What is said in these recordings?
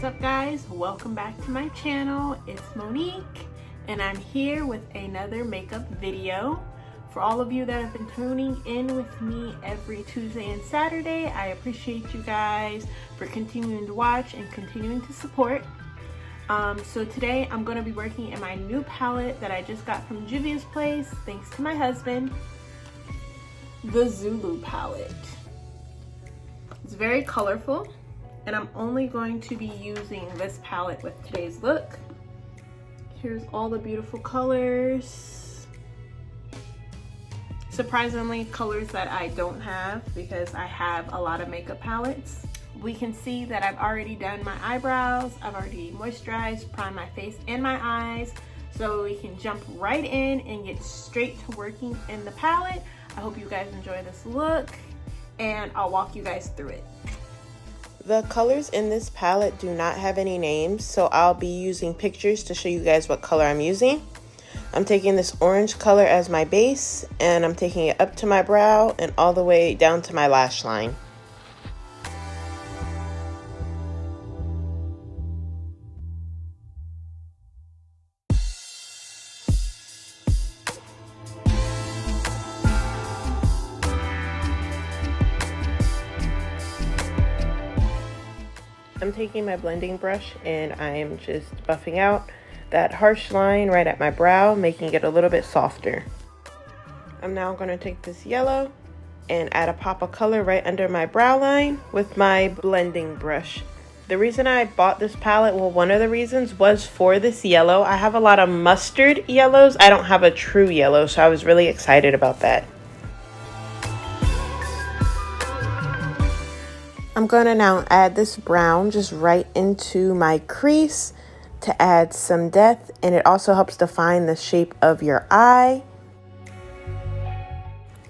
up guys, welcome back to my channel. It's Monique and I'm here with another makeup video. For all of you that have been tuning in with me every Tuesday and Saturday, I appreciate you guys for continuing to watch and continuing to support. So today I'm going to be working in my new palette that I just got from JUVIA'S Place thanks to my husband, the Zulu palette. It's very colorful and I'm only going to be using this palette with today's look. Here's all the beautiful colors. Surprisingly, colors that I don't have because I have a lot of makeup palettes. We can see that I've already done my eyebrows, I've already moisturized, primed my face and my eyes, so we can jump right in and get straight to working in the palette. I hope you guys enjoy this look and I'll walk you guys through it. The colors in this palette do not have any names, so I'll be using pictures to show you guys what color I'm using. I'm taking this orange color as my base, and I'm taking it up to my brow and all the way down to my lash line. I'm taking my blending brush and I'm just buffing out that harsh line right at my brow, making it a little bit softer. I'm now going to take this yellow and add a pop of color right under my brow line with my blending brush. The reason I bought this palette, well, one of the reasons was for this yellow. I have a lot of mustard yellows. I don't have a true yellow, so I was really excited about that. I'm going to now add this brown just right into my crease to add some depth, and it also helps define the shape of your eye.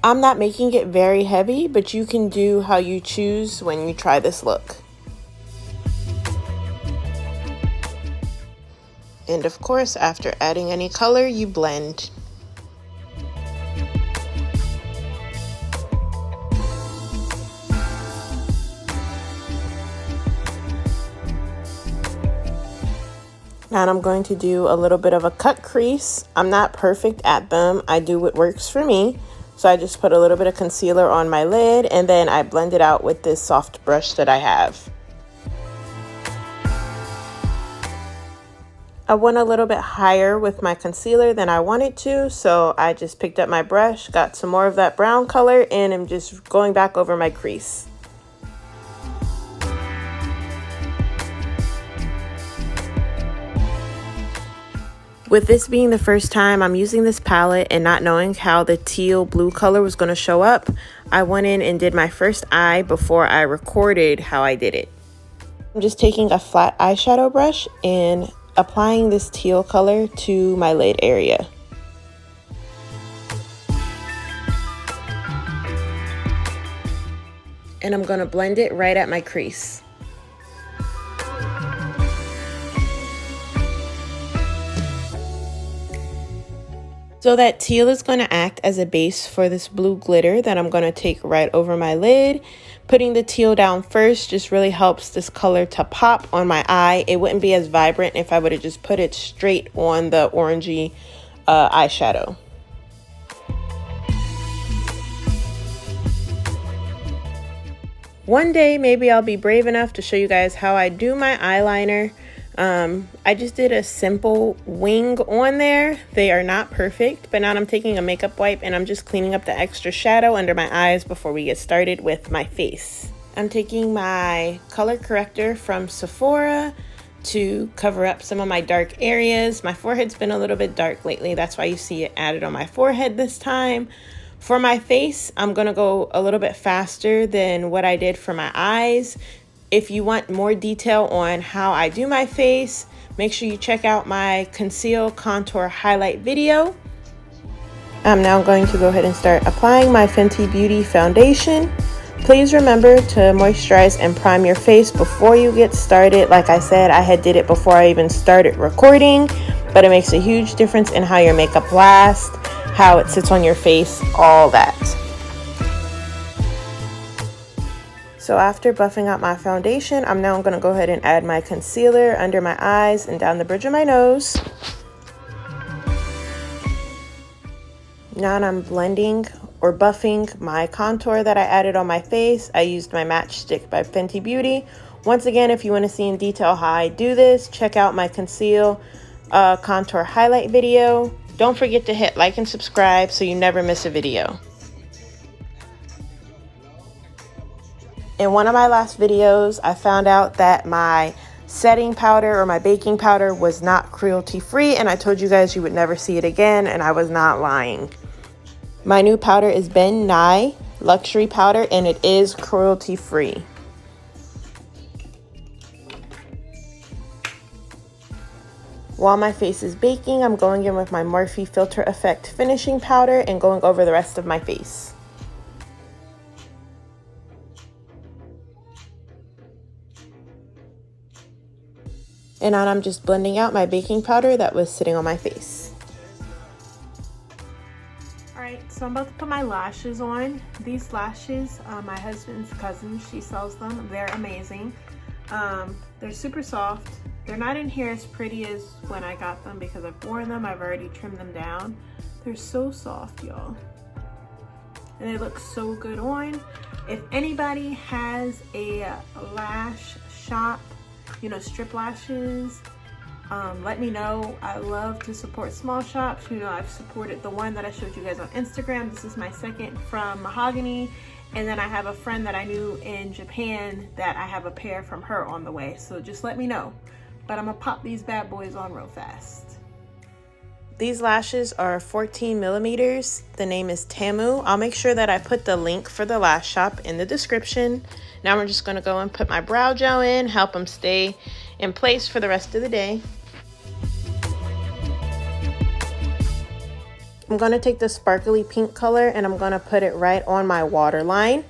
I'm not making it very heavy, but you can do how you choose when you try this look. And of course, after adding any color, you blend. Now I'm going to do a little bit of a cut crease. I'm not perfect at them. I do what works for me. So I just put a little bit of concealer on my lid and then I blend it out with this soft brush that I have. I went a little bit higher with my concealer than I wanted to, so I just picked up my brush, got some more of that brown color, and I'm just going back over my crease. With this being the first time I'm using this palette and not knowing how the teal blue color was going to show up, I went in and did my first eye before I recorded how I did it. I'm just taking a flat eyeshadow brush and applying this teal color to my lid area. And I'm going to blend it right at my crease. So that teal is going to act as a base for this blue glitter that I'm going to take right over my lid. Putting the teal down first just really helps this color to pop on my eye. It wouldn't be as vibrant if I would have just put it straight on the orangey eyeshadow. One day maybe I'll be brave enough to show you guys how I do my eyeliner. I just did a simple wing on there. They are not perfect, but now I'm taking a makeup wipe and I'm just cleaning up the extra shadow under my eyes before we get started with my face. I'm taking my color corrector from Sephora to cover up some of my dark areas. My forehead's been a little bit dark lately. That's why you see it added on my forehead this time. For my face, I'm gonna go a little bit faster than what I did for my eyes. If you want more detail on how I do my face, make sure you check out my conceal contour highlight video. I'm now going to go ahead and start applying my Fenty Beauty foundation. Please remember to moisturize and prime your face before you get started. Like I said, I did it before I even started recording, but it makes a huge difference in how your makeup lasts, how it sits on your face, all that. So after buffing out my foundation, I'm now going to go ahead and add my concealer under my eyes and down the bridge of my nose. Now I'm blending or buffing my contour that I added on my face. I used my Matchstick by Fenty Beauty. Once again, if you want to see in detail how I do this, check out my conceal contour highlight video. Don't forget to hit like and subscribe so you never miss a video. In one of my last videos, I found out that my setting powder or my baking powder was not cruelty free, and I told you guys you would never see it again, and I was not lying. My new powder is Nye Luxury Powder, and it is cruelty free. While my face is baking, I'm going in with my Morphe Filter Effect finishing powder and going over the rest of my face. And now I'm just blending out my baking powder that was sitting on my face. Alright, so I'm about to put my lashes on. These lashes, my husband's cousin, she sells them. They're amazing. They're super soft. They're not in here as pretty as when I got them because I've worn them. I've already trimmed them down. They're so soft, y'all. And they look so good on. If anybody has a lash shop, you know, strip lashes, let me know. I love to support small shops. You know, I've supported the one that I showed you guys on Instagram. This is my second from Mahogany. And then I have a friend that I knew in Japan that I have a pair from her on the way. So just let me know. But I'm gonna pop these bad boys on real fast. These lashes are 14 millimeters. The name is Tamu. I'll make sure that I put the link for the lash shop in the description. Now we're just gonna go and put my brow gel in, help them stay in place for the rest of the day. I'm gonna take the sparkly pink color and I'm gonna put it right on my waterline.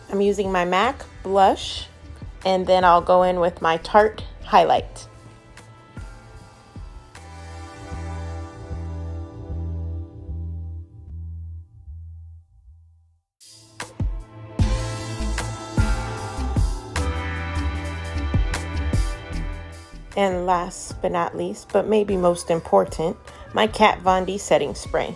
I'm using my MAC blush, and then I'll go in with my Tarte highlight. And last but not least, but maybe most important, my Kat Von D setting spray.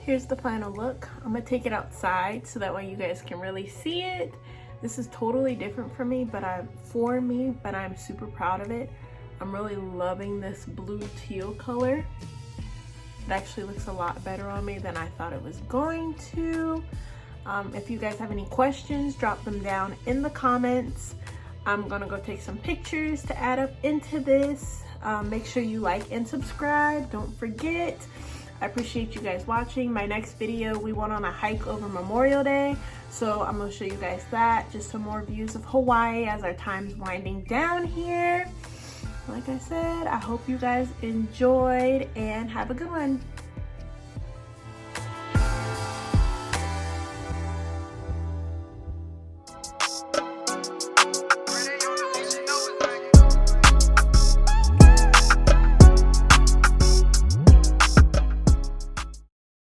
Here's the final look. I'm gonna take it outside so that way you guys can really see it. This is totally different for me, but I'm super proud of it. I'm really loving this blue teal color. It actually looks a lot better on me than I thought it was going to. If you guys have any questions, drop them down in the comments. I'm gonna go take some pictures to add up into this. Make sure you like and subscribe, don't forget. I appreciate you guys watching. My next video, we went on a hike over Memorial Day, so I'm gonna show you guys that. Just some more views of Hawaii as our time's winding down here. Like I said, I hope you guys enjoyed and have a good one.